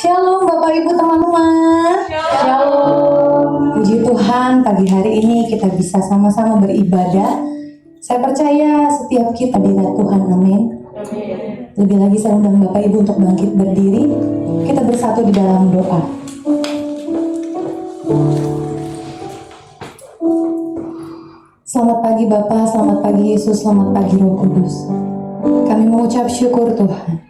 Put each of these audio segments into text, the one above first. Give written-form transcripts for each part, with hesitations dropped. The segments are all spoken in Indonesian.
Shalom Bapak Ibu teman-teman. Shalom. Puji Tuhan, pagi hari ini kita bisa sama-sama beribadah. Saya percaya setiap kita hadirat Tuhan, amin. Lebih lagi saya undang Bapak Ibu untuk bangkit berdiri. Kita bersatu di dalam doa. Selamat pagi Bapak, selamat pagi Yesus, selamat pagi Roh Kudus. Kami mengucap syukur Tuhan.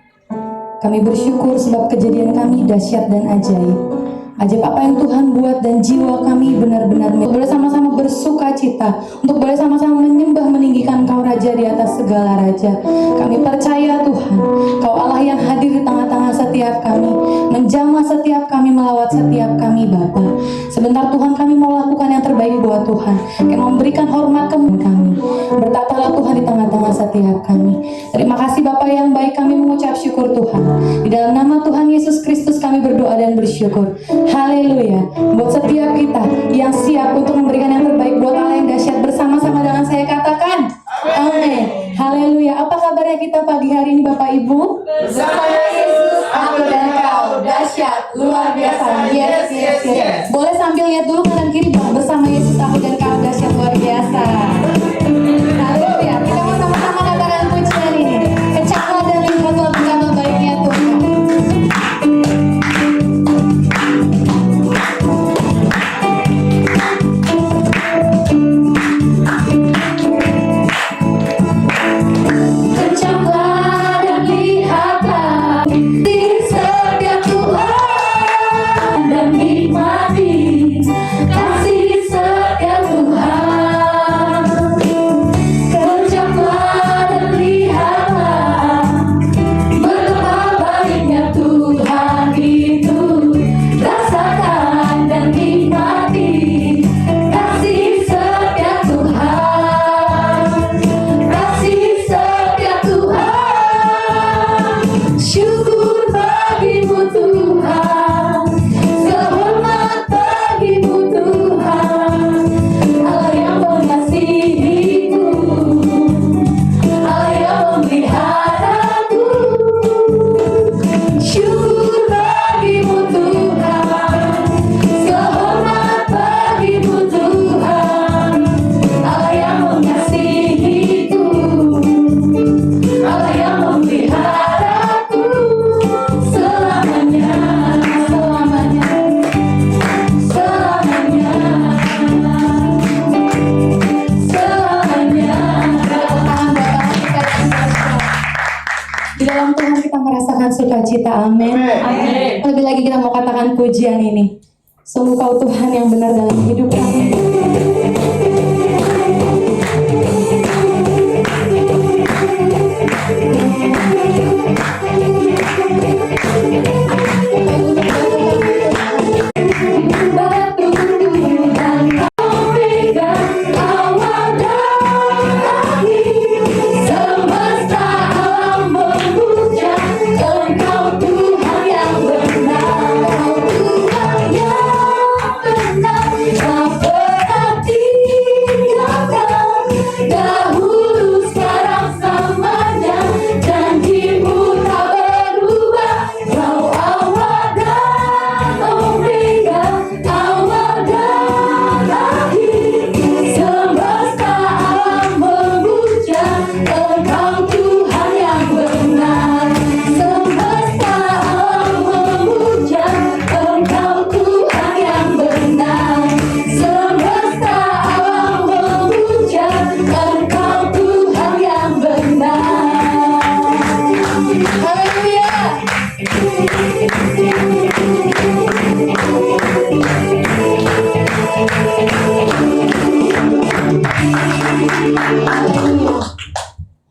Kami bersyukur sebab kejadian kami dahsyat dan ajaib. Ajaib apa yang Tuhan buat dan jiwa kami benar-benar boleh sama-sama bersuka cita, untuk boleh sama-sama menyembah meninggikan Kau Raja di atas segala Raja. Kami percaya Tuhan, Kau Allah yang hadir di tengah-tengah setiap kami, menjamah setiap kami, melawat setiap kami Bapa. Sebentar Tuhan, kami mau lakukan yang terbaik buat Tuhan. Kami memberikan hormat kepada kami. Bertatalah Tuhan di tengah-tengah setiap kami. Terima kasih Bapa yang baik, kami mengucap syukur Tuhan. Di dalam nama Tuhan Yesus Kristus kami berdoa dan bersyukur. Haleluya. Buat setiap kita yang siap untuk memberikan yang terbaik buat Allah yang dahsyat, bersama-sama dengan saya katakan amin. Haleluya. Apa kabarnya kita pagi hari ini Bapak Ibu? Bersama Yesus, aku dan kau dahsyat, luar biasa. Yes, yes, yes. Boleh sambil lihat dulu kanan kiri, bersama Yesus aku dan kau dahsyat luar biasa. Haleluya. Kita mau sama-sama katakan pujian ini. Kencanglah dan lihatlah betapa baiknya Tuhan. Sukacita, amin. Amin. Lebih lagi kita mau katakan pujian ini. Sungguh Kau Tuhan yang benar dalam hidup kami.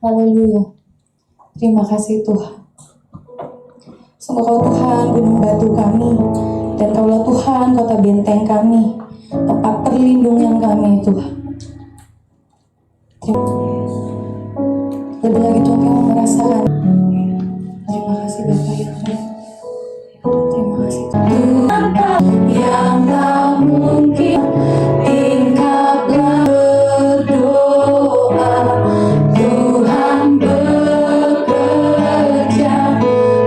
Haleluya. Terima kasih Tuhan. Sungguh Kau Tuhan gunung batu kami, dan Kaulah Tuhan kota benteng kami, tempat perlindungan kami Tuhan. Lebih lagi Tuhan kami merasakan. Terima kasih Bapak yang baik. Terima kasih Tuhan yang tak mungkin. Tingkatlah berdoa, Tuhan bekerja,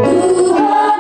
Tuhan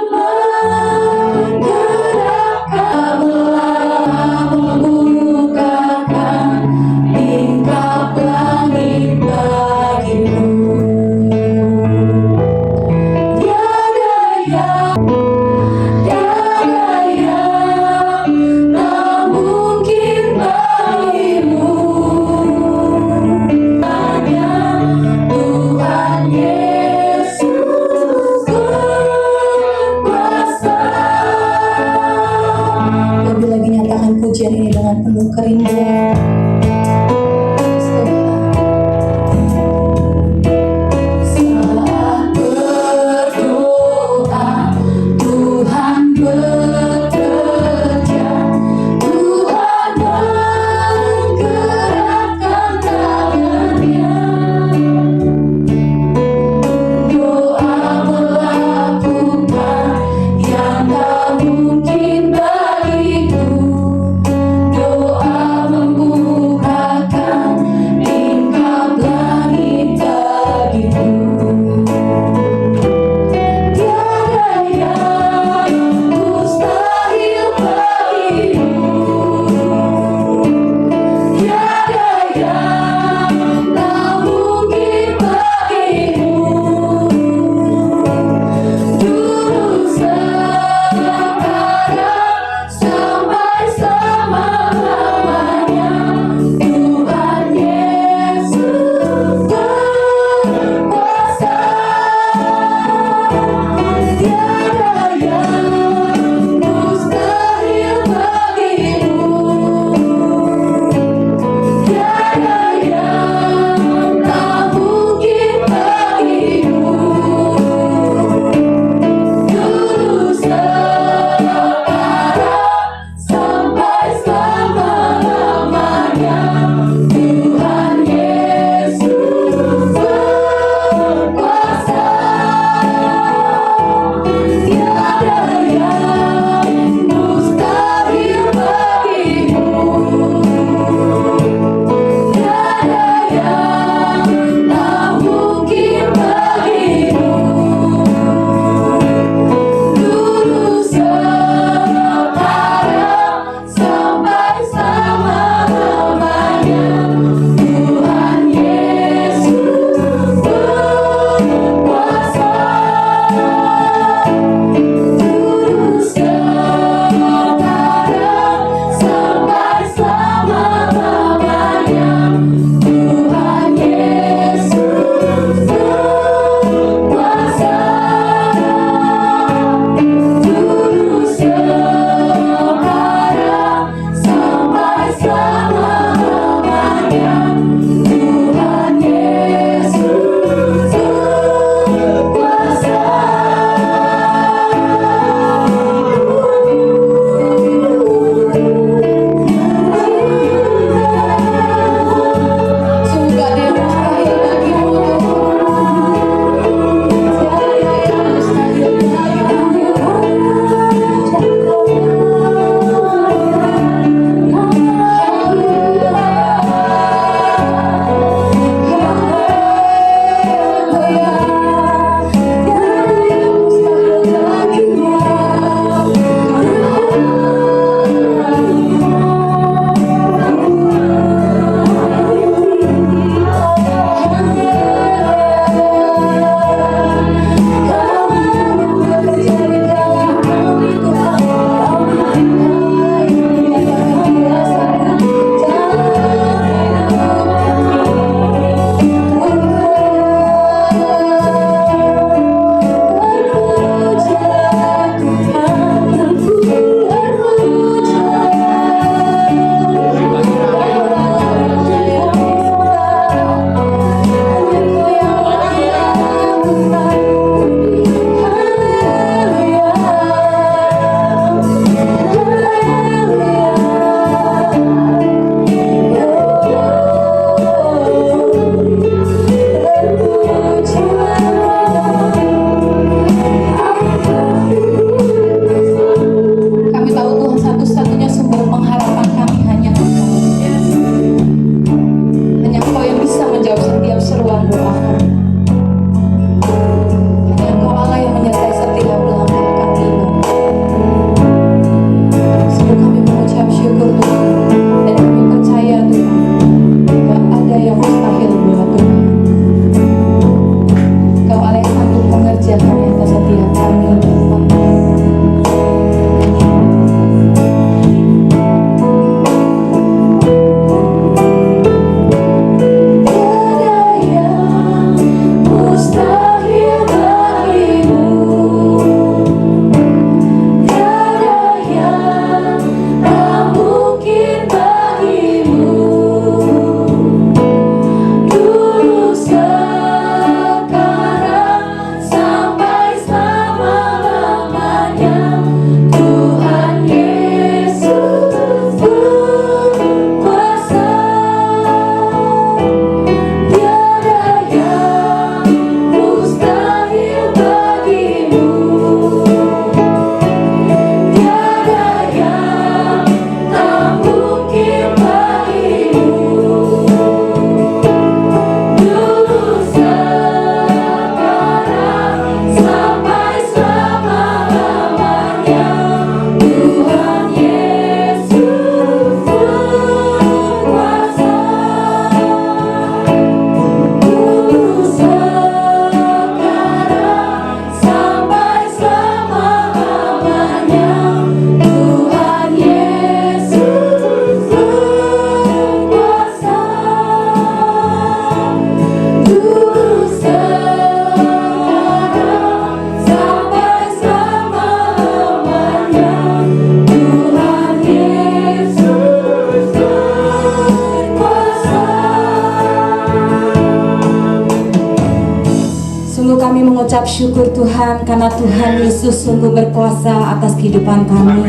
Sungguh kami mengucap syukur Tuhan, karena Tuhan Yesus sungguh berkuasa atas kehidupan kami.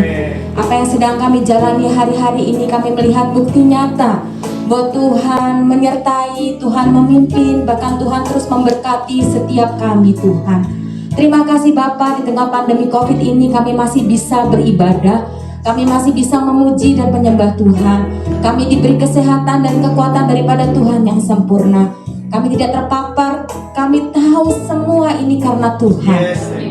Apa yang sedang kami jalani hari-hari ini, kami melihat bukti nyata bahwa Tuhan menyertai, Tuhan memimpin, bahkan Tuhan terus memberkati setiap kami Tuhan. Terima kasih Bapa, di tengah pandemi COVID ini kami masih bisa beribadah, kami masih bisa memuji dan menyembah Tuhan. Kami diberi kesehatan dan kekuatan daripada Tuhan yang sempurna. Kami tidak terpapar, kami tahu semua ini karena Tuhan.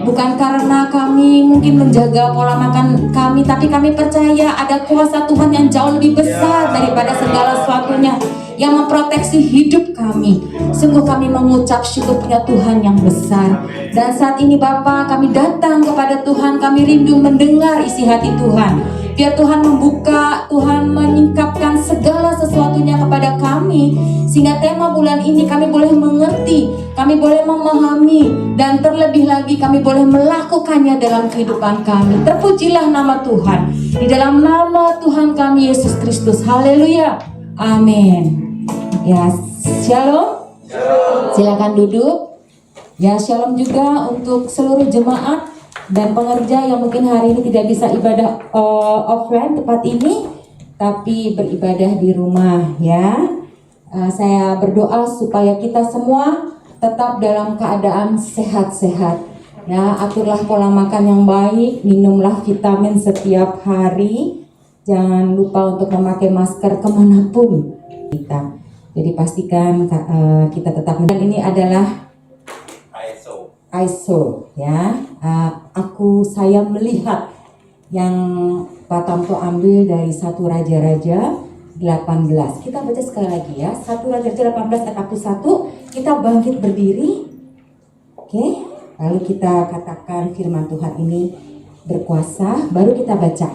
Bukan karena kami mungkin menjaga pola makan kami, tapi kami percaya ada kuasa Tuhan yang jauh lebih besar daripada segala sesuatunya, yang memproteksi hidup kami. Sungguh kami mengucap syukur punya Tuhan yang besar. Dan saat ini Bapa, kami datang kepada Tuhan, kami rindu mendengar isi hati Tuhan. Biar Tuhan membuka, Tuhan menyingkapkan segala sesuatunya kepada kami, sehingga tema bulan ini kami boleh mengerti, kami boleh memahami, dan terlebih lagi kami boleh melakukannya dalam kehidupan kami. Terpujilah nama Tuhan, di dalam nama Tuhan kami Yesus Kristus. Haleluya, amin. Ya, shalom. Silakan duduk. Ya, shalom juga untuk seluruh jemaat dan pengerja yang mungkin hari ini tidak bisa ibadah offline tempat ini, tapi beribadah di rumah ya. Saya berdoa supaya kita semua tetap dalam keadaan sehat-sehat ya. Aturlah pola makan yang baik, minumlah vitamin setiap hari, jangan lupa untuk memakai masker kemanapun kita. Jadi pastikan kita tetap. Dan ini adalah ISO ya. Saya melihat yang Pak Tamto ambil dari 1 Raja-Raja 18. Kita baca sekali lagi ya. 1 Raja-Raja 18 ayat 1. Kita bangkit berdiri. Oke. Lalu kita katakan firman Tuhan ini berkuasa. Baru kita baca.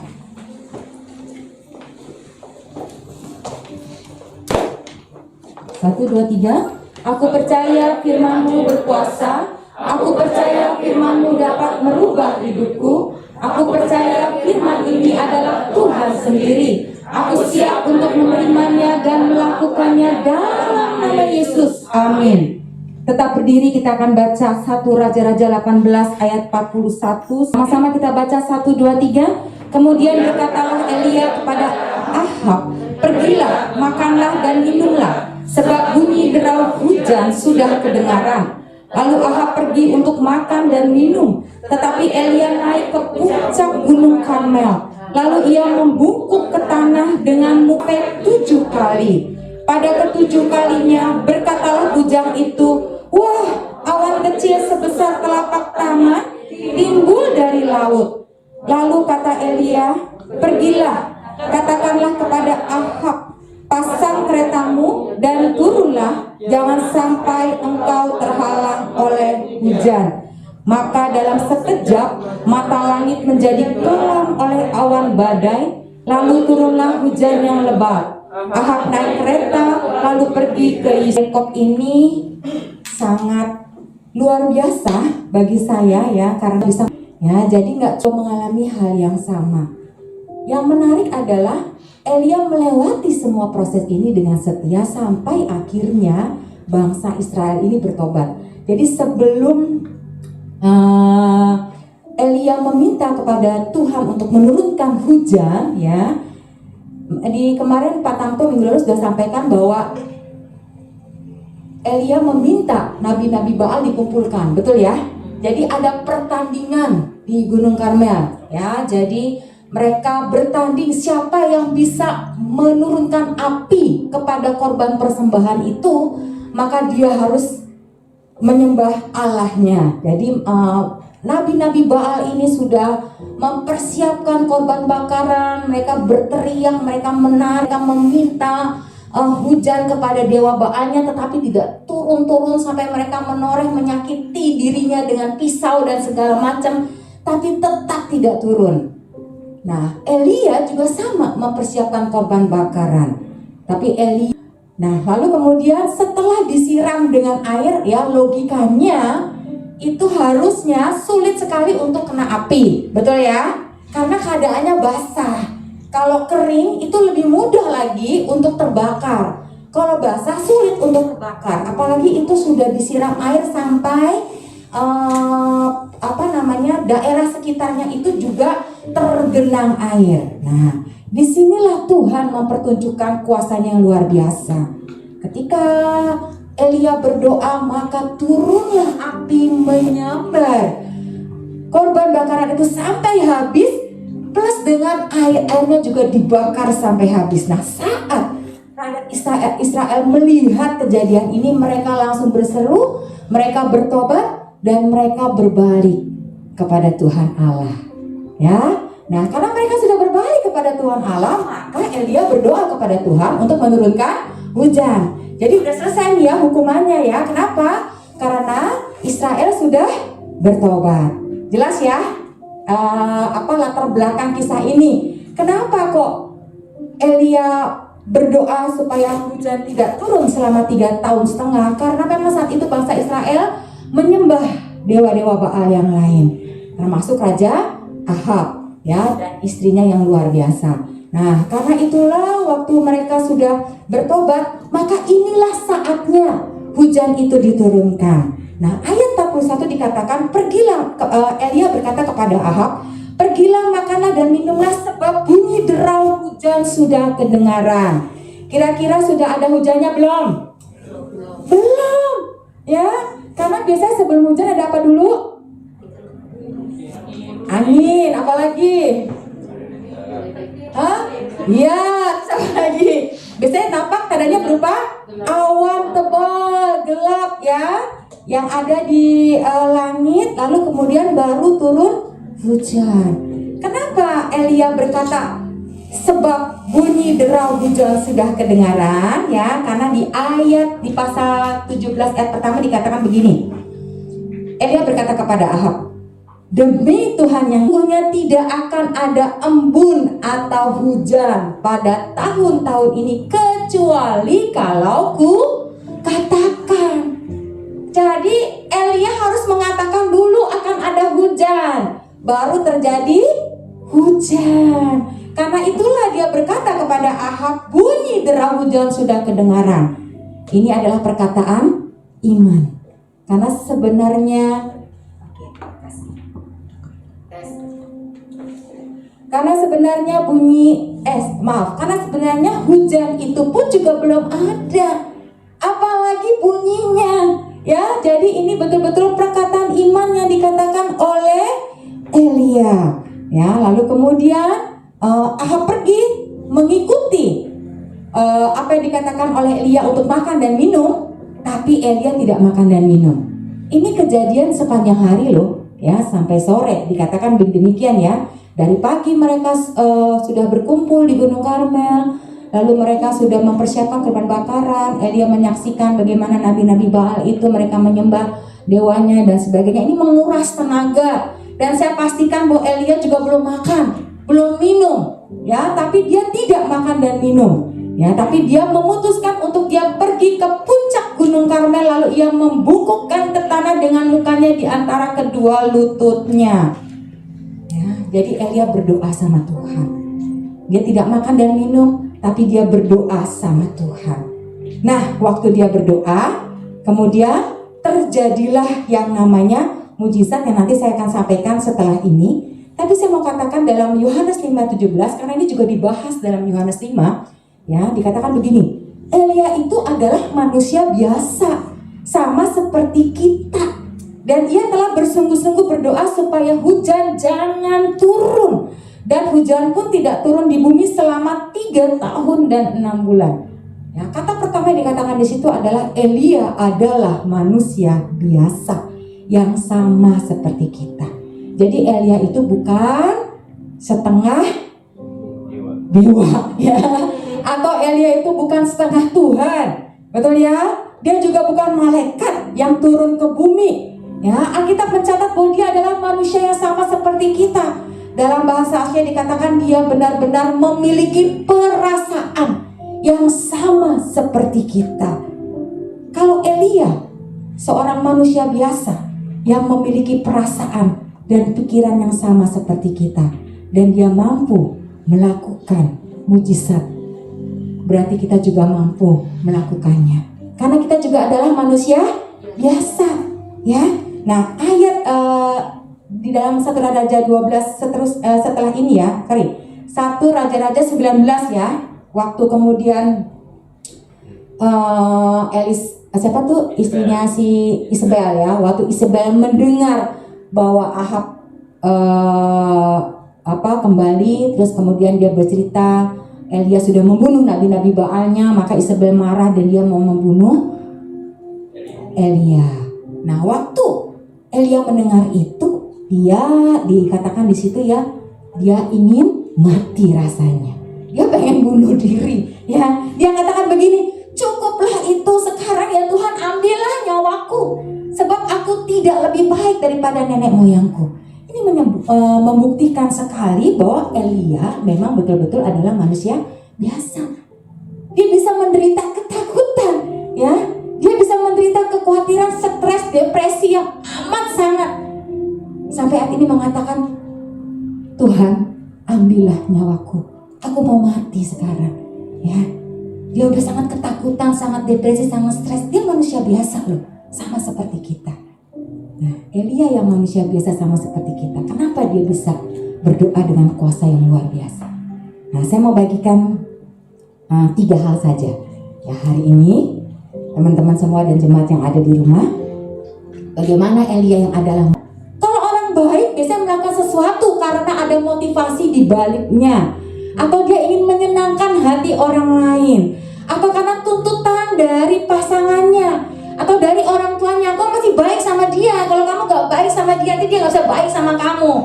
Satu, dua, tiga. Aku percaya firman-Mu berkuasa. Aku percaya firman-Mu dapat merubah hidupku. Aku percaya firman ini adalah Tuhan sendiri. Aku siap untuk menerimanya dan melakukannya dalam nama Yesus. Amin. Tetap berdiri, kita akan baca 1 Raja-Raja 18 ayat 41. Sama-sama kita baca 1, 2, 3. Kemudian berkatalah Elia kepada Ahab, pergilah, makanlah dan minumlah, sebab bunyi derau hujan sudah kedengaran. Lalu Ahab pergi untuk makan dan minum, tetapi Elia naik ke puncak gunung Karmel. Lalu ia membungkuk ke tanah dengan mupet 7 kali. Pada ke-7 kalinya berkatalah bujang itu, wah, awan kecil sebesar telapak tangan timbul dari laut. Lalu kata Elia, pergilah, katakanlah kepada Ahab, pasang keretamu dan turunlah, jangan sampai engkau terhalang oleh hujan. Maka dalam sekejap mata langit menjadi kelam oleh awan badai, lalu turunlah hujan yang lebat. Ahab naik kereta lalu pergi ke Yakob. Ini sangat luar biasa bagi saya ya, karena bisa ya, jadi nggak cuma mengalami hal yang sama. Yang menarik adalah Elia melewati semua proses ini dengan setia sampai akhirnya bangsa Israel ini bertobat. Jadi sebelum Elia meminta kepada Tuhan untuk menurunkan hujan ya, di kemarin Pak Tamto minggu lalu sudah sampaikan bahwa Elia meminta nabi-nabi Baal dikumpulkan, betul ya? Jadi ada pertandingan di Gunung Karmel ya. Jadi mereka bertanding siapa yang bisa menurunkan api kepada korban persembahan itu, maka dia harus menyembah Allahnya. Jadi nabi-nabi Baal ini sudah mempersiapkan korban bakaran, mereka berteriak, mereka menari, mereka meminta hujan kepada dewa Baalnya, tetapi tidak turun-turun sampai mereka menoreh menyakiti dirinya dengan pisau dan segala macam, tapi tetap tidak turun. Nah, Elia juga sama mempersiapkan korban bakaran, tapi Elia. Nah, lalu kemudian setelah disiram dengan air, ya logikanya itu harusnya sulit sekali untuk kena api, betul ya? Karena keadaannya basah. Kalau kering itu lebih mudah lagi untuk terbakar. Kalau basah sulit untuk terbakar. Apalagi itu sudah disiram air sampai daerah sekitarnya itu juga tergenang air. Nah, disinilah Tuhan mempertunjukkan kuasanya yang luar biasa. Ketika Elia berdoa, maka turunlah api menyambar korban bakaran itu sampai habis, plus dengan airnya juga dibakar sampai habis. Nah, saat rakyat Israel melihat kejadian ini, mereka langsung berseru, mereka bertobat, dan mereka berbalik kepada Tuhan Allah. Ya, nah karena mereka sudah berbalik kepada Tuhan Allah, maka Elia berdoa kepada Tuhan untuk menurunkan hujan. Jadi udah selesai nih ya hukumannya ya. Kenapa? Karena Israel sudah bertobat. Jelas ya? Latar belakang kisah ini? Kenapa kok Elia berdoa supaya hujan tidak turun selama 3,5 tahun? Karena memang saat itu bangsa Israel menyembah dewa-dewa Baal yang lain, termasuk Raja Ahab ya, dan istrinya yang luar biasa. Nah, karena itulah waktu mereka sudah bertobat, maka inilah saatnya hujan itu diturunkan. Nah, ayat 41 dikatakan, pergilah, Elia berkata kepada Ahab, pergilah makanlah dan minumlah sebab bunyi derau hujan sudah kedengaran. Kira-kira sudah ada hujannya belum? Belum. Ya, karena biasanya sebelum hujan ada apa dulu? Angin, apalagi? Hah? Iya, apa lagi? Biasanya tampak tandanya berupa awan tebal, gelap ya, yang ada di langit, lalu kemudian baru turun hujan. Kenapa Elia berkata sebab bunyi derau hujan sudah kedengaran ya? Karena di pasal 17 ayat pertama dikatakan begini. Elia berkata kepada Ahab, demi Tuhan yang sesungguhnya tidak akan ada embun atau hujan pada tahun-tahun ini kecuali kalau ku katakan. Jadi Elia harus mengatakan dulu akan ada hujan, baru terjadi hujan. Karena itulah dia berkata kepada Ahab, bunyi derau hujan sudah kedengaran. Ini adalah perkataan iman. Karena sebenarnya karena sebenarnya hujan itu pun juga belum ada, apalagi bunyinya ya. Jadi ini betul-betul perkataan iman yang dikatakan oleh Elia ya. Lalu kemudian Ahab pergi mengikuti apa yang dikatakan oleh Elia untuk makan dan minum, tapi Elia tidak makan dan minum. Ini kejadian sepanjang hari loh ya, sampai sore. Dikatakan demikian ya. Dari pagi mereka sudah berkumpul di Gunung Karmel, lalu mereka sudah mempersiapkan korban bakaran. Elia menyaksikan bagaimana nabi-nabi Baal itu mereka menyembah dewanya dan sebagainya. Ini menguras tenaga, dan saya pastikan bahwa Elia juga belum makan, belum minum ya, tapi dia tidak makan dan minum ya, tapi dia memutuskan untuk dia pergi ke puncak Gunung Karmel, lalu ia membungkukkan ke tanah dengan mukanya di antara kedua lututnya. Jadi Elia berdoa sama Tuhan. Dia tidak makan dan minum, tapi dia berdoa sama Tuhan. Nah, waktu dia berdoa, kemudian terjadilah yang namanya mujizat yang nanti saya akan sampaikan setelah ini. Tapi saya mau katakan dalam Yohanes 5:17, karena ini juga dibahas dalam Yohanes 5, ya, dikatakan begini. Elia itu adalah manusia biasa, sama seperti kita. Dan ia telah bersungguh-sungguh berdoa supaya hujan jangan turun. Dan hujan pun tidak turun di bumi selama 3 tahun dan 6 bulan. Ya, kata pertama yang dikatakan di situ adalah Elia adalah manusia biasa yang sama seperti kita. Jadi Elia itu bukan setengah dewa ya. Atau Elia itu bukan setengah Tuhan. Betul ya? Dia juga bukan malaikat yang turun ke bumi. Ya, Alkitab mencatat bahwa dia adalah manusia yang sama seperti kita. Dalam bahasa Asia dikatakan dia benar-benar memiliki perasaan yang sama seperti kita. Kalau Elia, seorang manusia biasa yang memiliki perasaan dan pikiran yang sama seperti kita, dan dia mampu melakukan mujizat, berarti kita juga mampu melakukannya. Karena kita juga adalah manusia biasa, ya. Nah, ayat di dalam 1 Raja 12 setelah ini ya, 1 Raja-Raja 19 ya. Waktu kemudian siapa tuh istrinya si Isabel ya, waktu Isabel mendengar bahwa Ahab kembali, terus kemudian dia bercerita Elia sudah membunuh nabi-nabi Baalnya, maka Isabel marah dan dia mau membunuh Elia. Nah, waktu Elia mendengar itu, dia dikatakan di situ ya, dia ingin mati rasanya. Dia pengen bunuh diri. Ya, dia katakan begini, cukuplah itu sekarang ya Tuhan, ambillah nyawaku, sebab aku tidak lebih baik daripada nenek moyangku. Ini membuktikan sekali bahwa Elia memang betul-betul adalah manusia biasa. Dia bisa menderita ketakutan, ya. Dia bisa menderita kekhawatiran, stres, depresi yang amat sangat. Sampai saat ini mengatakan, Tuhan, ambillah nyawaku. Aku mau mati sekarang, ya. Dia udah sangat ketakutan, sangat depresi, sangat stres. Dia manusia biasa loh, sama seperti kita. Nah, Elia yang manusia biasa sama seperti kita. Kenapa dia bisa berdoa dengan kuasa yang luar biasa? Nah, saya mau bagikan 3 hal saja. Ya, hari ini teman-teman semua dan jemaat yang ada di rumah, bagaimana Elia yang adalah, kalau orang baik biasanya melakukan sesuatu karena ada motivasi di baliknya, atau dia ingin menyenangkan hati orang lain, atau karena tuntutan dari pasangannya atau dari orang tuanya. Kau masih baik sama dia, kalau kamu gak baik sama dia, nanti dia gak bisa baik sama kamu.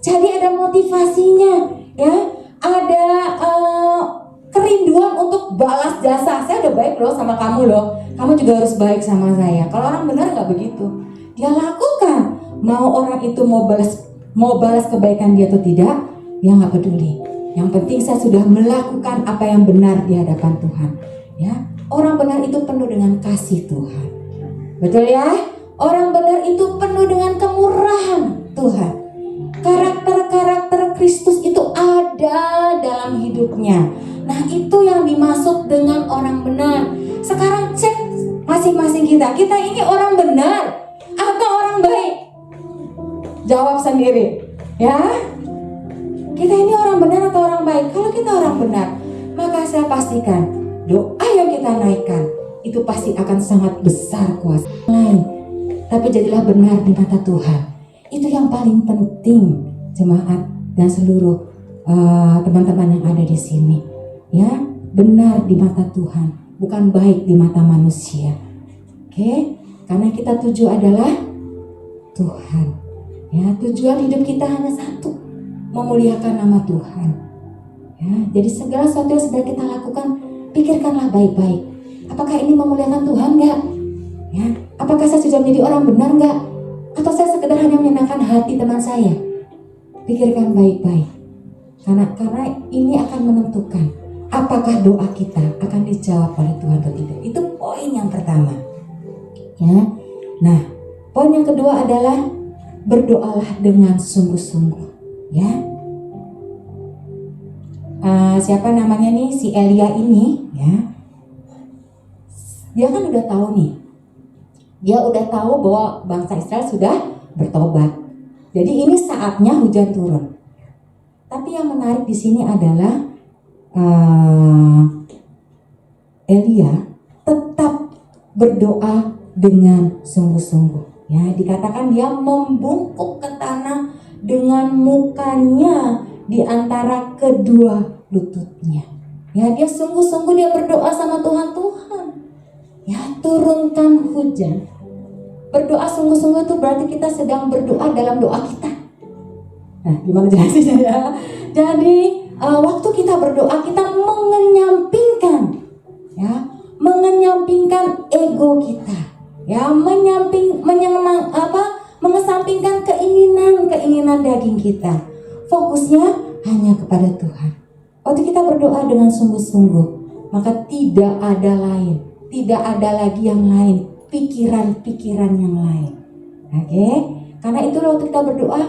Jadi ada motivasinya, ya. Ada kerinduan untuk balas jasa. Saya udah baik loh sama kamu loh, kamu juga harus baik sama saya. Kalau orang benar gak begitu. Dia lakukan, mau orang itu mau balas kebaikan dia atau tidak, dia gak peduli. Yang penting saya sudah melakukan apa yang benar di hadapan Tuhan, ya. Orang benar itu penuh dengan kasih Tuhan. Betul ya? Orang benar itu penuh dengan kemurahan Tuhan. Karakter-karakter Kristus itu ada dalam hidupnya. Nah, itu yang dimaksud dengan orang benar. Sekarang cek masing-masing kita. Kita ini orang benar atau orang baik? Jawab sendiri, ya. Kita ini orang benar atau orang baik? Kalau kita orang benar, maka saya pastikan doa yang kita naikkan itu pasti akan sangat besar kuasa lain. Tapi jadilah benar di mata Tuhan. Itu yang paling penting, jemaat dan seluruh teman-teman yang ada di sini. Ya, benar di mata Tuhan, bukan baik di mata manusia. Oke? Karena kita tuju adalah Tuhan. Ya, tujuan hidup kita hanya satu, memuliakan nama Tuhan. Ya, jadi segala sesuatu yang sedang kita lakukan, pikirkanlah baik-baik. Apakah ini memuliakan Tuhan enggak? Ya, apakah saya sudah menjadi orang benar enggak? Atau saya sekedar hanya menyenangkan hati teman saya? Pikirkan baik-baik. Karena ini akan menentukan apakah doa kita akan dijawab oleh Tuhan atau tidak. Itu poin yang pertama. Ya. Nah, poin yang kedua adalah berdoalah dengan sungguh-sungguh. Ya, siapa namanya nih, si Elia ini, ya, dia kan udah tahu nih, dia udah tahu bahwa bangsa Israel sudah bertobat. Jadi ini saatnya hujan turun. Tapi yang menarik di sini adalah Elia tetap berdoa dengan sungguh-sungguh. Ya, dikatakan dia membungkuk ke tanah dengan mukanya di antara kedua lututnya. Ya, dia sungguh-sungguh dia berdoa sama Tuhan. Tuhan, ya turunkan hujan. Berdoa sungguh-sungguh itu berarti kita sedang berdoa dalam doa kita. Nah, gimana jelasinnya ya? Jadi waktu kita berdoa kita mengenyampingkan ego kita, ya, mengesampingkan keinginan daging kita. Fokusnya hanya kepada Tuhan. Waktu kita berdoa dengan sungguh-sungguh, maka tidak ada lagi yang lain, pikiran-pikiran yang lain. Oke? Karena itu waktu kita berdoa,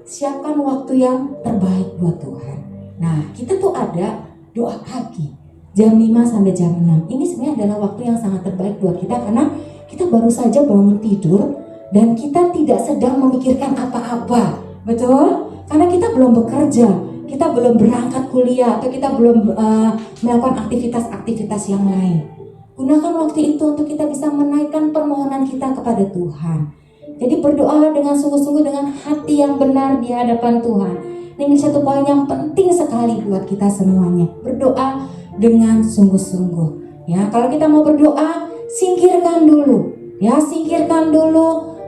siapkan waktu yang terbaik buat Tuhan. Nah, kita tuh ada doa pagi jam 5 sampai jam 6. Ini sebenarnya adalah waktu yang sangat terbaik buat kita karena kita baru saja bangun tidur dan kita tidak sedang memikirkan apa-apa, betul? Karena kita belum bekerja, kita belum berangkat kuliah, atau kita belum melakukan aktivitas-aktivitas yang lain. Gunakan waktu itu untuk kita bisa menaikkan permohonan kita kepada Tuhan. Jadi berdoalah dengan sungguh-sungguh, dengan hati yang benar di hadapan Tuhan. Ini satu poin yang penting sekali buat kita semuanya. Berdoa dengan sungguh-sungguh. Ya, kalau kita mau berdoa, singkirkan dulu. Ya, singkirkan dulu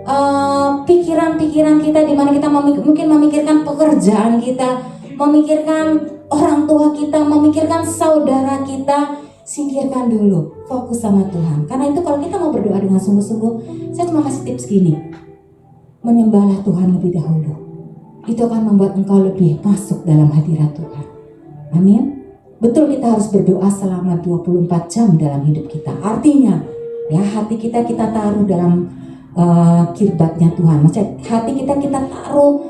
pikiran-pikiran kita di mana kita mungkin memikirkan pekerjaan kita, memikirkan orang tua kita, memikirkan saudara kita. Singkirkan dulu, fokus sama Tuhan. Karena itu kalau kita mau berdoa dengan sungguh-sungguh, saya cuma kasih tips gini. Menyembahlah Tuhan lebih dahulu. Itu akan membuat engkau lebih masuk dalam hadirat Tuhan. Amin. Betul, kita harus berdoa selama 24 jam dalam hidup kita. Artinya, ya, hati kita taruh dalam kirbatnya Tuhan. Maksudnya hati kita taruh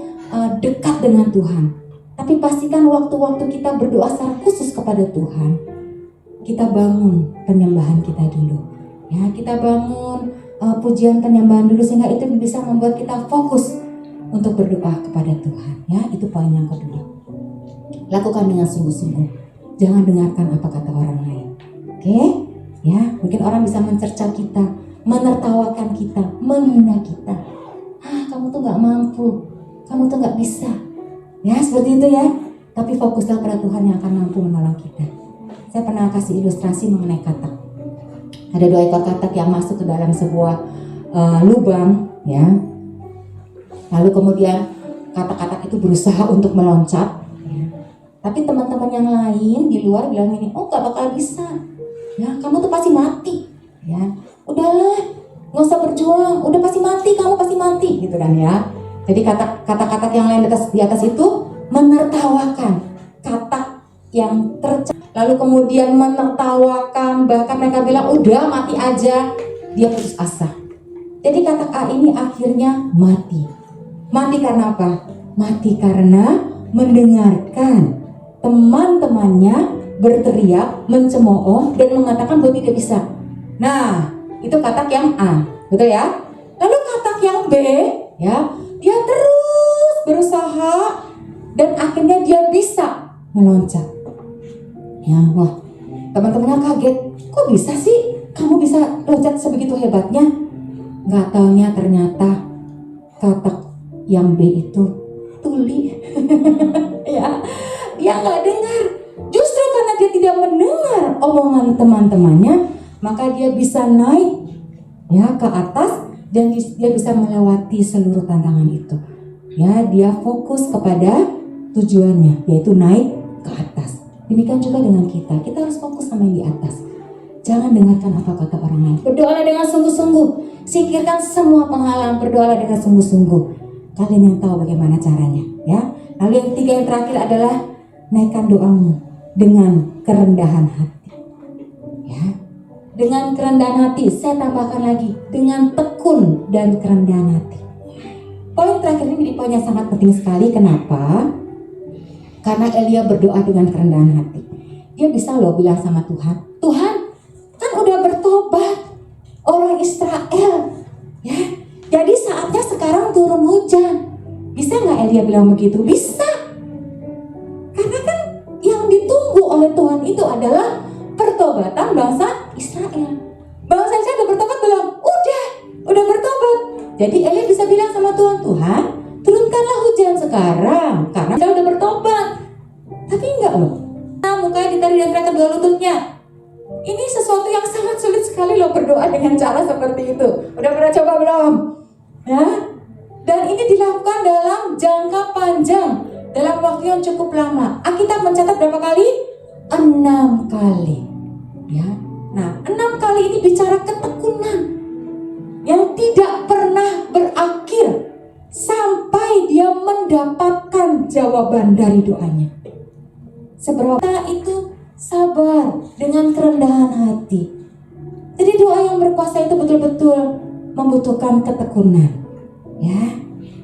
dekat dengan Tuhan. Tapi pastikan waktu-waktu kita berdoa secara khusus kepada Tuhan, kita bangun penyembahan kita dulu. Ya, kita bangun pujian penyembahan dulu, sehingga itu bisa membuat kita fokus untuk berdoa kepada Tuhan. Ya, itu poin yang kedua. Lakukan dengan sungguh-sungguh. Jangan dengarkan apa kata orang lain. Oke? Ya, mungkin orang bisa mencerca kita, menertawakan kita, menghina kita. Kamu tuh nggak mampu, kamu tuh nggak bisa. Ya, seperti itu ya. Tapi fokuslah pada Tuhan yang akan mampu menolong kita. Saya pernah kasih ilustrasi mengenai katak. Ada 2 ekor katak yang masuk ke dalam sebuah lubang, ya. Lalu kemudian katak-katak itu berusaha untuk meloncat, ya. Tapi teman-teman yang lain di luar bilang ini, oh gak bakal bisa, ya, kamu tuh pasti mati, ya. Udahlah, nggak usah berjuang, udah pasti mati, kamu pasti mati, gitu kan ya. Jadi katak-katak yang lain di atas itu menertawakan katak yang lalu kemudian menertawakan, bahkan mereka bilang udah mati aja. Dia putus asa. Jadi katak A ini akhirnya mati. Mati karena apa? Mati karena mendengarkan teman-temannya berteriak, mencemooh, dan mengatakan bahwa tidak bisa. Nah, itu katak yang A, betul ya? Lalu katak yang B, ya, dia terus berusaha dan akhirnya dia bisa meloncat. Ya, wah, teman-temannya kaget. Kok bisa sih kamu bisa loncat sebegitu hebatnya? Gak taunya ternyata katak yang B itu tuli. Ya, dia gak dengar. Justru karena dia tidak mendengar omongan teman-temannya, maka dia bisa naik, ya, ke atas, dan dia bisa melewati seluruh tantangan itu. Ya, dia fokus kepada tujuannya, yaitu naik ke atas. Demikian juga dengan kita harus fokus sama yang di atas. Jangan dengarkan apa kata orang lain. Berdoalah dengan sungguh-sungguh. Singkirkan semua penghalang, berdoalah dengan sungguh-sungguh. Kalian yang tahu bagaimana caranya, ya. Lalu yang ketiga, yang terakhir adalah naikkan doamu dengan kerendahan hati. Ya. Dengan kerendahan hati, saya tambahkan lagi, dengan tekun dan kerendahan hati. Poin terakhir ini menjadi poin yang sangat penting sekali. Kenapa? Karena Elia berdoa dengan kerendahan hati. Dia bisa loh bilang sama Tuhan, Tuhan kan udah bertobat orang Israel, ya. Jadi saatnya sekarang turun hujan. Bisa nggak Elia bilang begitu? Bisa. Karena kan yang ditunggu oleh Tuhan itu adalah pertobatan bangsa Israel. Bangsa Israel udah bertobat belum? Udah bertobat. Jadi Elia bisa bilang sama Tuhan, Tuhan, turunkanlah hujan sekarang karena kita udah bertobat. Tapi enggak loh. Nah, mukanya ditarik dan teriak kedua lututnya. Ini sesuatu yang sangat sulit sekali loh, berdoa dengan cara seperti itu. Udah pernah coba belum? Ya. Dan ini dilakukan dalam jangka panjang, dalam waktu yang cukup lama. Alkitab mencatat berapa kali? 6 kali. Ya. Nah, 6 kali ini bicara ketekunan yang tidak pernah berakhir sampai dia mendapatkan jawaban dari doanya. Seberapa itu sabar dengan kerendahan hati. Jadi doa yang berkuasa itu betul-betul membutuhkan ketekunan, ya,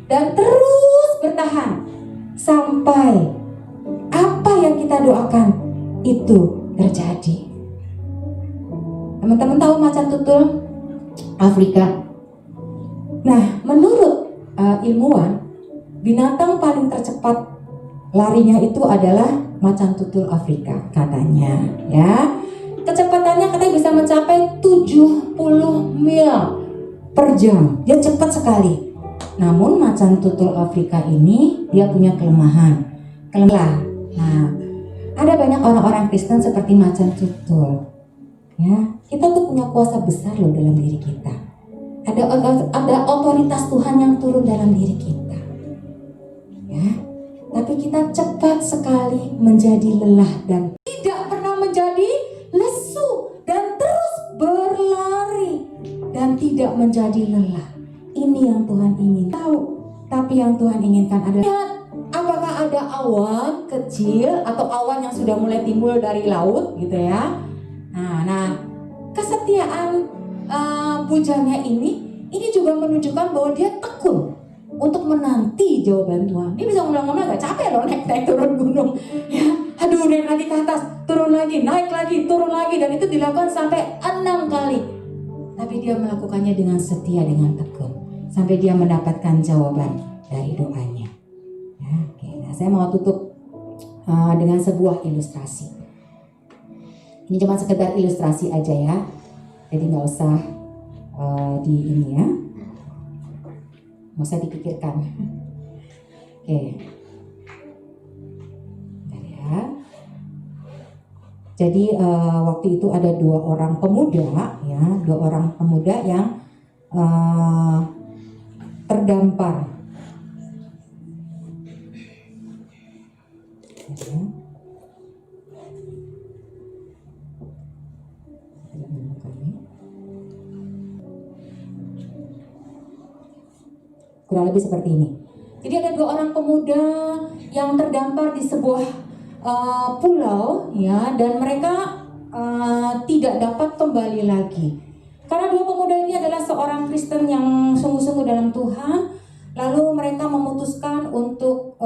dan terus bertahan sampai apa yang kita doakan itu terjadi. Teman-teman tahu macan tutul Afrika? Nah, menurut ilmuwan, binatang paling tercepat larinya itu adalah macan tutul Afrika katanya, ya. Kecepatannya katanya bisa mencapai 70 mil per jam. Dia cepat sekali. Namun macan tutul Afrika ini dia punya kelemahan. Nah, ada banyak orang-orang Kristen seperti macan tutul. Ya, kita tuh punya kuasa besar loh dalam diri kita. Ada otoritas Tuhan yang turun dalam diri kita. Ya, tapi kita cepat sekali menjadi lelah dan tidak pernah menjadi lesu dan terus berlari dan tidak menjadi lelah. Ini yang Tuhan ingin tahu. Tapi yang Tuhan inginkan adalah lihat apakah ada awan kecil atau awan yang sudah mulai timbul dari laut gitu ya. Nah, kesetiaan bujangnya ini juga menunjukkan bahwa dia tekun untuk menanti jawaban Tuhan. Dia bisa ngomong-ngomong gak capek loh naik turun gunung. Ya, aduh naik lagi ke atas, turun lagi, naik lagi, turun lagi, dan itu dilakukan sampai 6 kali. Tapi dia melakukannya dengan setia, dengan tekun, sampai dia mendapatkan jawaban dari doanya. Ya, oke. Nah, saya mau tutup dengan sebuah ilustrasi. Ini cuma sekedar ilustrasi aja ya. Jadi nggak usah di ini ya. Nggak usah dipikirkan. Oke. Bentar ya. Jadi waktu itu ada dua orang pemuda yang terdampar. Ya. Kurang lebih seperti ini. Jadi ada dua orang pemuda yang terdampar di sebuah pulau, ya, dan mereka tidak dapat kembali lagi. Karena dua pemuda ini adalah seorang Kristen yang sungguh-sungguh dalam Tuhan. Lalu mereka memutuskan untuk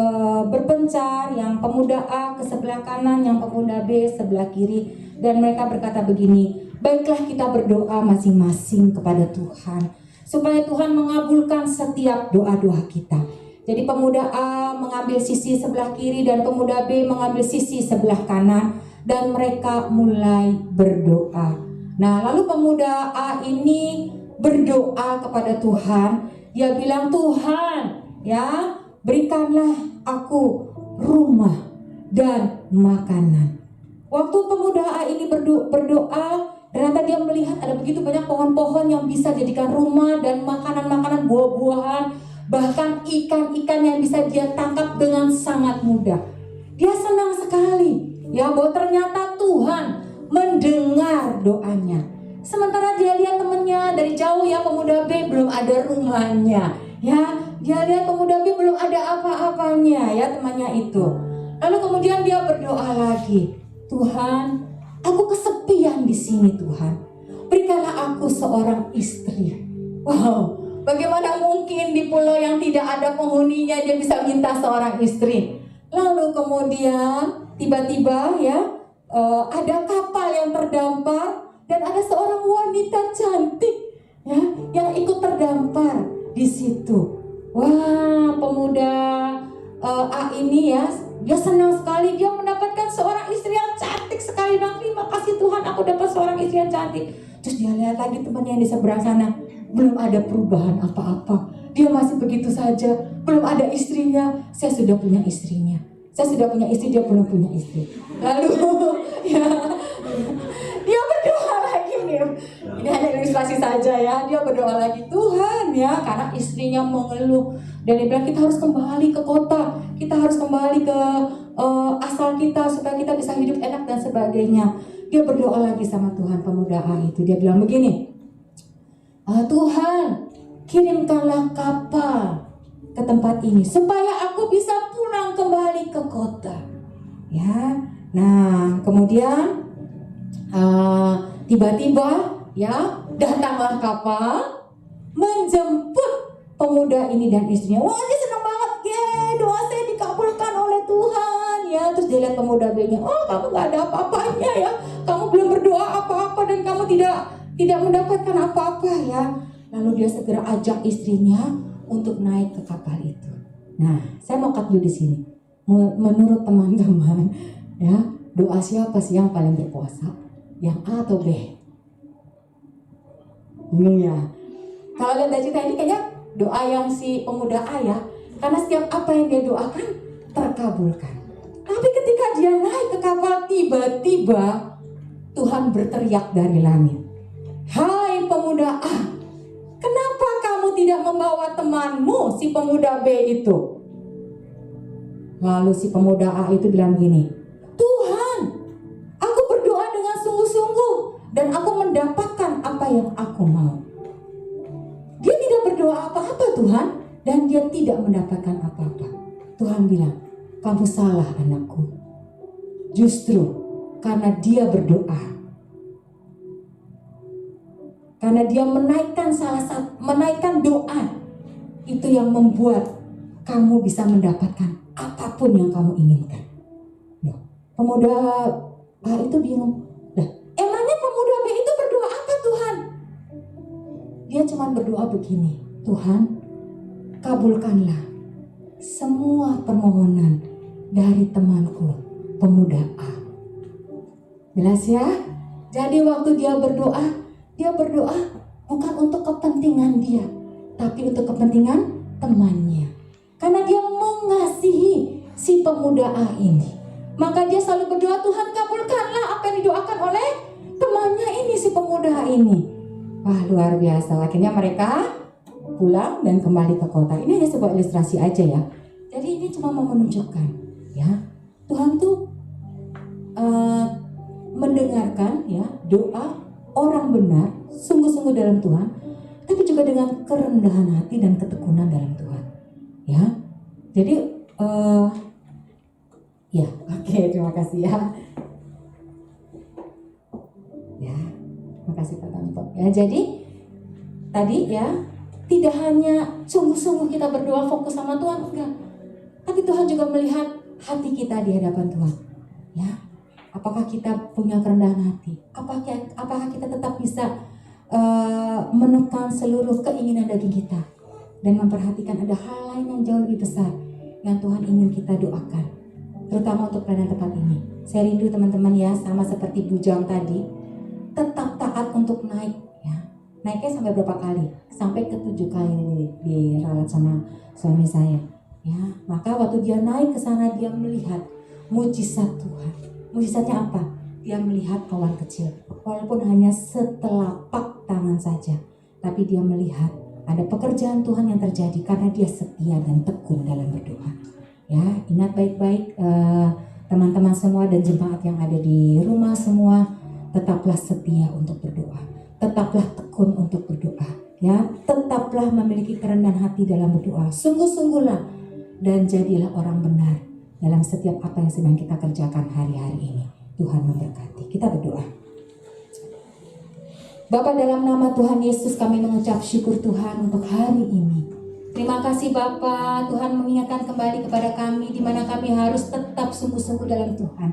berpencar, yang pemuda A ke sebelah kanan, yang pemuda B sebelah kiri, dan mereka berkata begini, baiklah kita berdoa masing-masing kepada Tuhan, supaya Tuhan mengabulkan setiap doa-doa kita. Jadi pemuda A mengambil sisi sebelah kiri dan pemuda B mengambil sisi sebelah kanan, dan mereka mulai berdoa. Nah, lalu pemuda A ini berdoa kepada Tuhan. Dia bilang, Tuhan, ya, berikanlah aku rumah dan makanan. Waktu pemuda A ini berdoa, ternyata dia melihat ada begitu banyak pohon-pohon yang bisa jadikan rumah dan makanan-makanan, buah-buahan, bahkan ikan-ikan yang bisa dia tangkap dengan sangat mudah. Dia senang sekali, ya, bahwa ternyata Tuhan mendengar doanya. Sementara dia lihat temannya dari jauh, ya, pemuda B belum ada rumahnya, ya, dia lihat pemuda B belum ada apa-apanya, ya, temannya itu. Lalu kemudian dia berdoa lagi, Tuhan, aku kesepian di sini, Tuhan. Berikanlah aku seorang istri. Wow, bagaimana mungkin di pulau yang tidak ada penghuninya dia bisa minta seorang istri? Lalu kemudian tiba-tiba, ya, ada kapal yang terdampar dan ada seorang wanita cantik, ya, yang ikut terdampar di situ. Wah, pemuda A ini, ya, dia senang sekali, dia mendapatkan seorang istri yang cantik sekali. Dan terima kasih Tuhan, aku dapat seorang istri yang cantik. Terus dia lihat lagi temannya yang di seberang sana, belum ada perubahan apa-apa. Dia masih begitu saja, belum ada istrinya. Saya sudah punya istrinya. Saya sudah punya istri, dia belum punya istri. Lalu, ya, dia berdoa lagi nih. Ini hanya ilustrasi saja, ya. Dia berdoa lagi, Tuhan, ya, karena istrinya mengeluh. Dan dia bilang, kita harus kembali ke kota, kita harus kembali ke asal kita supaya kita bisa hidup enak dan sebagainya. Dia berdoa lagi sama Tuhan, pemuda A itu. Dia bilang begini, Tuhan, kirimkanlah kapal ke tempat ini supaya aku bisa pulang kembali ke kota. Ya, nah kemudian tiba-tiba, ya, datanglah kapal menjemput pemuda ini dan istrinya. Wah, dia senang banget, doa saya dikabulkan oleh Tuhan, ya. Terus dia lihat pemuda B-nya, oh, kamu gak ada apa-apanya, ya, kamu belum berdoa apa-apa dan kamu tidak mendapatkan apa-apa, ya. Lalu dia segera ajak istrinya untuk naik ke kapal itu. Nah, saya mau cut dulu di sini. Menurut teman-teman, ya, doa siapa sih yang paling berkuasa? Yang A atau B? Bingung ya? Kalau lihat dari cerita ini kayaknya doa yang si pemuda A ya, karena setiap apa yang dia doakan terkabulkan. Tapi ketika dia naik ke kapal, tiba-tiba Tuhan berteriak dari langit, "Hai pemuda A, kenapa kamu tidak membawa temanmu si pemuda B itu?" Lalu si pemuda A itu bilang gini, "Tuhan, aku berdoa dengan sungguh-sungguh dan aku mendapatkan apa yang aku mau." Dia tidak berdoa apa-apa Tuhan, dan dia tidak mendapatkan apa-apa. Tuhan bilang, "Kamu salah anakku. Justru karena dia berdoa, karena dia menaikkan doa, itu yang membuat kamu bisa mendapatkan apapun yang kamu inginkan." Loh, pemuda A itu bingung. Nah, emangnya pemuda B itu berdoa apa Tuhan? Dia cuma berdoa begini, "Tuhan, kabulkanlah semua permohonan dari temanku pemuda A." Jelas ya? Jadi waktu dia berdoa bukan untuk kepentingan dia, tapi untuk kepentingan temannya. Karena dia mengasihi si pemuda A ini, maka dia selalu berdoa, "Tuhan, kabulkanlah apa yang didoakan oleh temannya ini, si pemuda ini." Wah, luar biasa. Akhirnya mereka pulang dan kembali ke kota. Ini hanya sebuah ilustrasi aja ya. Jadi ini cuma mau menunjukkan ya, Tuhan tuh mendengarkan ya doa orang benar sungguh-sungguh dalam Tuhan, tapi juga dengan kerendahan hati dan ketekunan dalam Tuhan. Ya, jadi ya, oke, terima kasih ya. Ya, terima kasih Pak Tanto. Ya, jadi tadi ya, tidak hanya sungguh-sungguh kita berdoa fokus sama Tuhan, enggak. Tapi Tuhan juga melihat hati kita di hadapan Tuhan. Ya, apakah kita punya kerendahan hati? Apakah kita tetap bisa menekan seluruh keinginan daging kita dan memperhatikan ada hal lain yang jauh lebih besar yang Tuhan ingin kita doakan, terutama untuk pelayanan tempat ini. Saya rindu teman-teman ya, sama seperti bujang tadi, tetap taat untuk naik ya. Naiknya sampai berapa kali? Sampai ke 7 kali diralat sama suami saya. Ya, maka waktu dia naik ke sana dia melihat mujizat Tuhan. Mujizatnya apa? Dia melihat awan kecil, walaupun hanya setelapak tangan saja, tapi dia melihat ada pekerjaan Tuhan yang terjadi karena dia setia dan tekun dalam berdoa. Ya, ingat baik-baik teman-teman semua dan jemaat yang ada di rumah semua, tetaplah setia untuk berdoa, tetaplah tekun untuk berdoa. Ya, tetaplah memiliki kerendahan hati dalam berdoa. Sungguh-sungguhlah dan jadilah orang benar dalam setiap apa yang sedang kita kerjakan hari-hari ini. Tuhan memberkati. Kita berdoa. Bapa, dalam nama Tuhan Yesus kami mengucap syukur Tuhan untuk hari ini. Terima kasih Bapa, Tuhan mengingatkan kembali kepada kami di mana kami harus tetap sungguh-sungguh dalam Tuhan.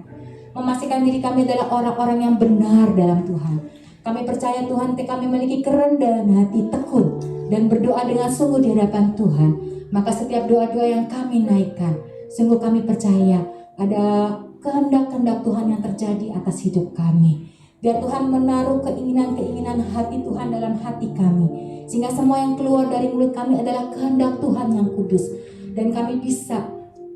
Memastikan diri kami adalah orang-orang yang benar dalam Tuhan. Kami percaya Tuhan kami memiliki kerendahan hati, tekun dan berdoa dengan sungguh di hadapan Tuhan. Maka setiap doa-doa yang kami naikkan, sungguh kami percaya ada kehendak-kehendak Tuhan yang terjadi atas hidup kami. Biar Tuhan menaruh keinginan-keinginan hati Tuhan dalam hati kami, sehingga semua yang keluar dari mulut kami adalah kehendak Tuhan yang kudus, dan kami bisa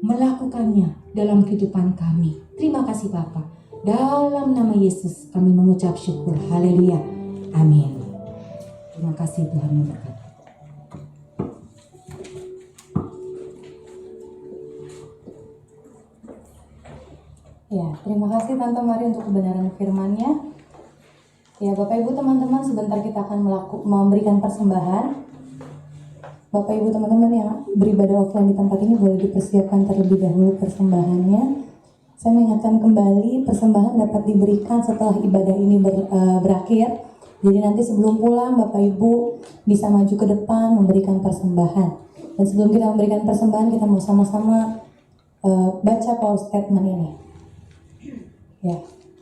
melakukannya dalam kehidupan kami. Terima kasih Bapa. Dalam nama Yesus kami mengucap syukur. Haleluya. Amin. Terima kasih, Tuhan memberkati. Ya, terima kasih Tante Mari untuk kebenaran firman-Nya. Ya, Bapak Ibu teman-teman, sebentar kita akan memberikan persembahan. Bapak Ibu teman-teman yang beribadah offline di tempat ini boleh dipersiapkan terlebih dahulu persembahannya. Saya mengingatkan kembali, persembahan dapat diberikan setelah ibadah ini berakhir. Jadi nanti sebelum pulang Bapak Ibu bisa maju ke depan memberikan persembahan. Dan sebelum kita memberikan persembahan, kita mau sama-sama baca power statement ini. Ya,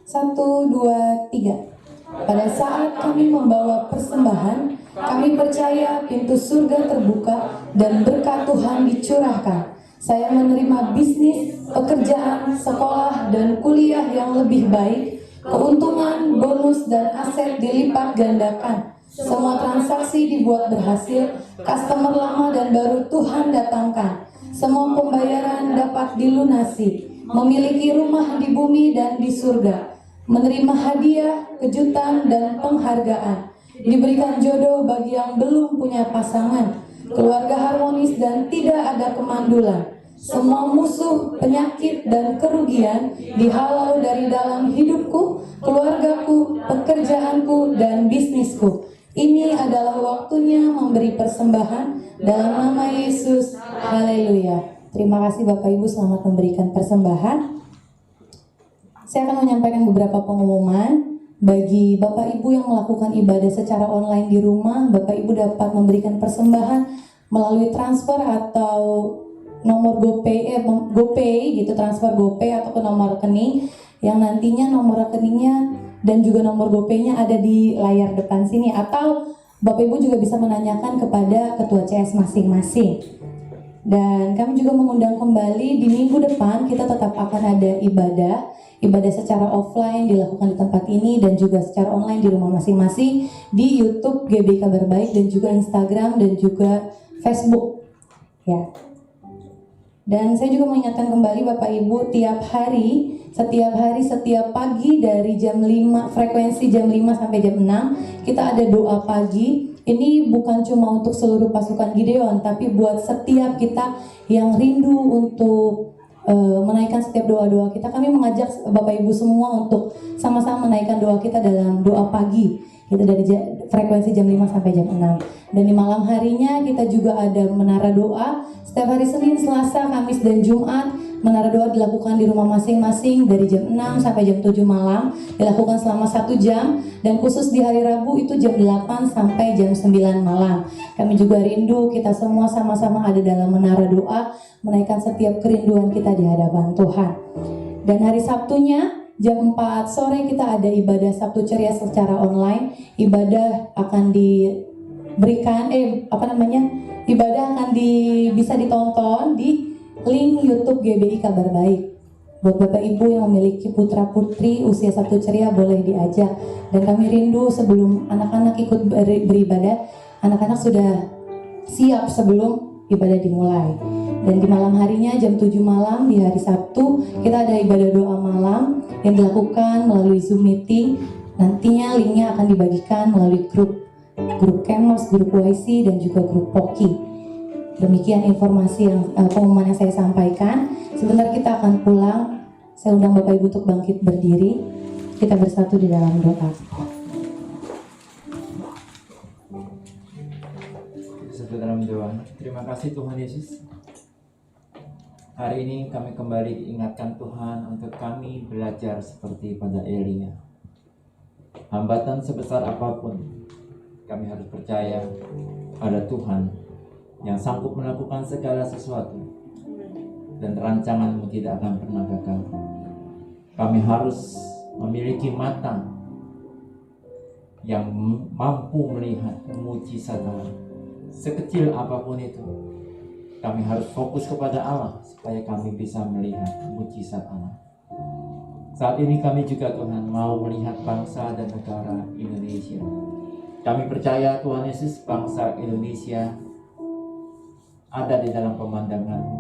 1, 2, 3. Pada saat kami membawa persembahan, Kami percaya pintu surga terbuka dan berkat Tuhan dicurahkan. Saya menerima bisnis, pekerjaan, sekolah, dan kuliah yang lebih baik. Keuntungan, bonus, dan aset dilipat gandakan. Semua transaksi dibuat berhasil, customer lama dan baru Tuhan datangkan. Semua pembayaran dapat dilunasi. Memiliki rumah di bumi dan di surga. Menerima hadiah, kejutan, dan penghargaan. Diberikan jodoh bagi yang belum punya pasangan. Keluarga harmonis dan tidak ada kemandulan. Semua musuh, penyakit, dan kerugian dihalau dari dalam hidupku, keluargaku, pekerjaanku, dan bisnisku. Ini adalah waktunya memberi persembahan dalam nama Yesus. Haleluya. Terima kasih Bapak Ibu, selamat memberikan persembahan. Saya akan menyampaikan beberapa pengumuman. Bagi Bapak Ibu yang melakukan ibadah secara online di rumah, Bapak Ibu dapat memberikan persembahan melalui transfer atau nomor GoPay gitu, transfer GoPay atau ke nomor rekening yang nantinya nomor rekeningnya dan juga nomor GoPay-nya ada di layar depan sini, atau Bapak Ibu juga bisa menanyakan kepada ketua CS masing-masing. Dan kami juga mengundang kembali di minggu depan kita tetap akan ada ibadah secara offline dilakukan di tempat ini dan juga secara online di rumah masing-masing di YouTube GBI Kabar Baik dan juga Instagram dan juga Facebook ya. Dan saya juga mengingatkan kembali Bapak Ibu, setiap pagi dari jam 5, frekuensi jam 5 sampai jam 6 kita ada doa pagi. Ini bukan cuma untuk seluruh pasukan Gideon, tapi buat setiap kita yang rindu untuk menaikkan setiap doa-doa kita. Kami mengajak Bapak Ibu semua untuk sama-sama menaikkan doa kita dalam doa pagi. Itu dari frekuensi jam 5 sampai jam 6. Dan di malam harinya kita juga ada menara doa. Setiap hari Senin, Selasa, Kamis, dan Jumat menara doa dilakukan di rumah masing-masing dari jam 6 sampai jam 7 malam. Dilakukan selama 1 jam. Dan khusus di hari Rabu itu jam 8 sampai jam 9 malam. Kami juga rindu kita semua sama-sama ada dalam menara doa, menaikkan setiap kerinduan kita di hadapan Tuhan. Dan hari Sabtunya jam 4 sore kita ada ibadah Sabtu Ceria secara online. Ibadah akan diberikan ibadah akan bisa ditonton di link YouTube GBI Kabar Baik. Buat Bapak Ibu yang memiliki putra putri usia Sabtu Ceria boleh diajak. Dan kami rindu sebelum anak-anak ikut beribadah, anak-anak sudah siap sebelum ibadah dimulai. Dan di malam harinya jam 7 malam di hari Sabtu kita ada ibadah doa malam yang dilakukan melalui Zoom meeting. Nantinya linknya akan dibagikan melalui grup Kemos, grup YC, dan juga grup Poki. Demikian informasi yang pengumuman yang saya sampaikan. Sebentar kita akan pulang. Saya undang Bapak Ibu untuk bangkit berdiri. Kita bersatu di dalam doa. Bersatu dalam doa. Terima kasih Tuhan Yesus. Hari ini kami kembali diingatkan Tuhan untuk kami belajar seperti pada Elia. Hambatan sebesar apapun, kami harus percaya pada Tuhan yang sanggup melakukan segala sesuatu, dan rancangan-Mu tidak akan pernah gagal. Kami harus memiliki mata yang mampu melihat mujizat Allah, sekecil apapun itu. Kami harus fokus kepada Allah supaya kami bisa melihat mujizat Allah. Saat ini kami juga Tuhan mau melihat bangsa dan negara Indonesia. Kami percaya Tuhan Yesus, bangsa Indonesia ada di dalam pemandangan-Mu.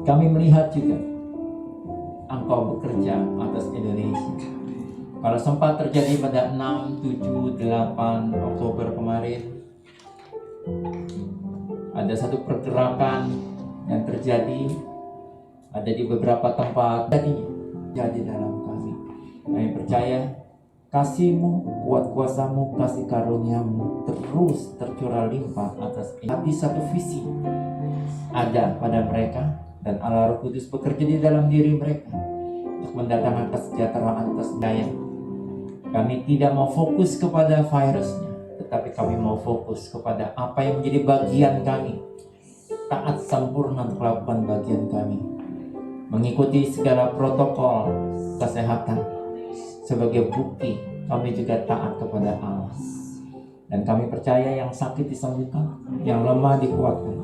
Kami melihat juga Engkau bekerja atas Indonesia. Kalau sempat terjadi pada 6, 7, 8 Oktober kemarin, ada satu pergerakan yang terjadi, ada di beberapa tempat jadi dalam kami. Kami percaya kasih-Mu, kuat kuasa-Mu, kasih karunia-Mu terus tercurah limpah atas ini. Tapi satu visi ada pada mereka, dan Allah Roh Kudus bekerja di dalam diri mereka untuk mendatangkan kesejahteraan atas daya. Kami tidak mau fokus kepada virusnya, tetapi kami mau fokus kepada apa yang menjadi bagian kami. Taat sempurna untuk melakukan bagian kami, mengikuti segala protokol kesehatan. Sebagai bukti kami juga taat kepada Allah. Dan kami percaya yang sakit disembuhkan, yang lemah dikuatkan,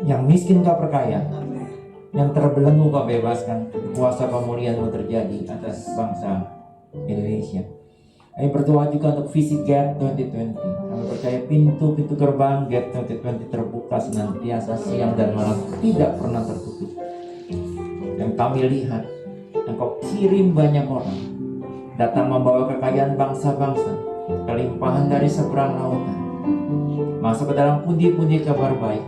yang miskin kau perkaya, yang terbelenggu kau bebaskan. Kuasa pemulihan-Mu terjadi atas bangsa Indonesia. Kami berdoa juga untuk visi GAT 2020. Kami percaya pintu-pintu gerbang GAT 2020 terbuka senantiasa siang dan malam, tidak pernah tertutup. Dan kami lihat Engkau kirim banyak orang datang membawa kekayaan bangsa-bangsa, kelimpahan dari seberang lautan, masuk ke dalam pundi-pundi kabar baik.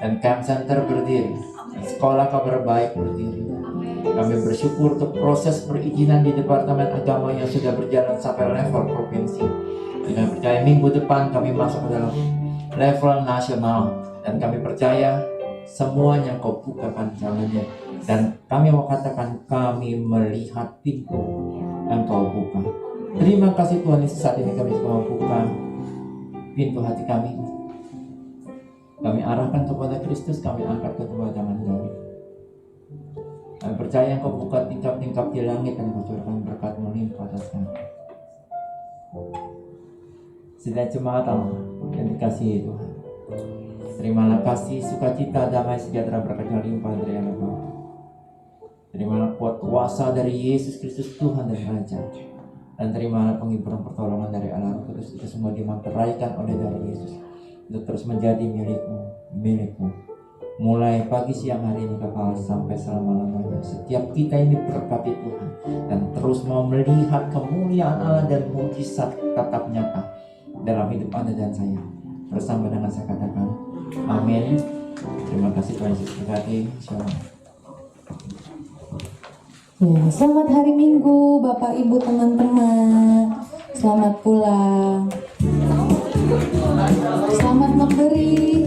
Dan camp center berdiri, sekolah kabar baik berdiri. Kami bersyukur untuk proses perizinan di Departemen Agama yang sudah berjalan sampai level provinsi. Dengan percaya minggu depan kami masuk ke dalam level nasional. Dan kami percaya semuanya Kau bukakan jalannya. Dan kami mau katakan kami melihat pintu yang Kau buka. Terima kasih Tuhan Yesus, saat ini kami juga membuka pintu hati kami. Kami arahkan kepada Kristus, kami angkat kedua tangan kami. Kami percaya Engkau buka tingkap-tingkap di langit dan Kau berkat melimpah atas kami. Sidang jemaat Allah yang dikasihi Tuhan, terimalah kasih, sukacita, damai, sejahtera, berkat limpah dari Allah Bapa. Terimalah kuat kuasa dari Yesus Kristus Tuhan dan Raja. Dan terimalah penghiburan pertolongan dari Allah Roh Kudus. Itu semua dimanteraikan oleh darah Yesus untuk terus menjadi milikmu. Mulai pagi siang hari ini kekal sampai selama-lamanya. Setiap kita ini berkati Tuhan dan terus mau melihat kemuliaan Allah dan mujizat tetap nyata dalam hidup Anda dan saya. Bersama dengan saya katakan amin. Terima kasih Tuhan Yesus berkati. Shalom. Ya, selamat hari Minggu Bapak Ibu teman-teman. Selamat pulang. Selamat memberi.